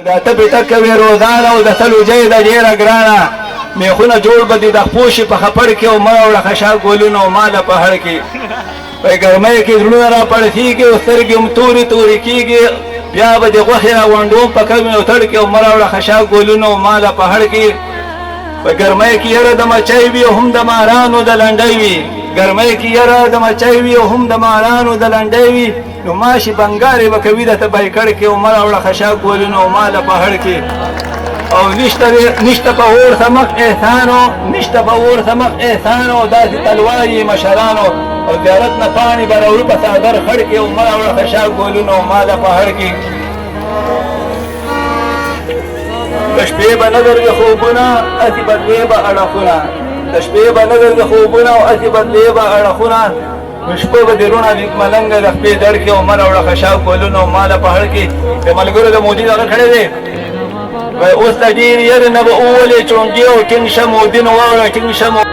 دا ته به تکوي روزانه او د تلو جای د ډیره ګرانه میخونه جوړ به دي د خپوشي په خپړ کې او ما وړه خشا ګولونه او ماله په هړ کې په ګرمۍ کې زړونه را پړسېږي او سترګې هم تورې تورې کېږي بیا به د غوښې را ونډوم په کمې او تړ کې او ما راوړه خشا ګولونه او ماله په هړ کې په ګرمۍ کې یره د مچۍ وي او هم د مارانو د لنډۍ وي ګرمۍ کې یره د مچۍ وي او هم د مارانو د لنډۍ وي نو ماشي بنګارې به کوي درته بیکړ کې او ما راوړه خشا ګولونه او ماله په هړ کې او نشته په اور سمق احسانو نشته په اور سمق احسانو داسې تلواري مشرانو او زیارت نه پاڼې به راوړو په څادر خړ کې او ما راوړه خشا ګولونه او ماله په هړ کې د شپې به نه درځي خوبونه هسې بدلې به اړخونه د شپې به نه درځي خوبونه او هسې بدلې به اړخونه شپه به د روڼه ملنګه د خپې دړ کې او ما راوړه خشا ګولونه او ماله په هړ کې د ملګرو د مودي دغه کړی دی اوس د ډېر یره نه به وولې چونګې او ټینګ شه مودین واوړه ټینګ شه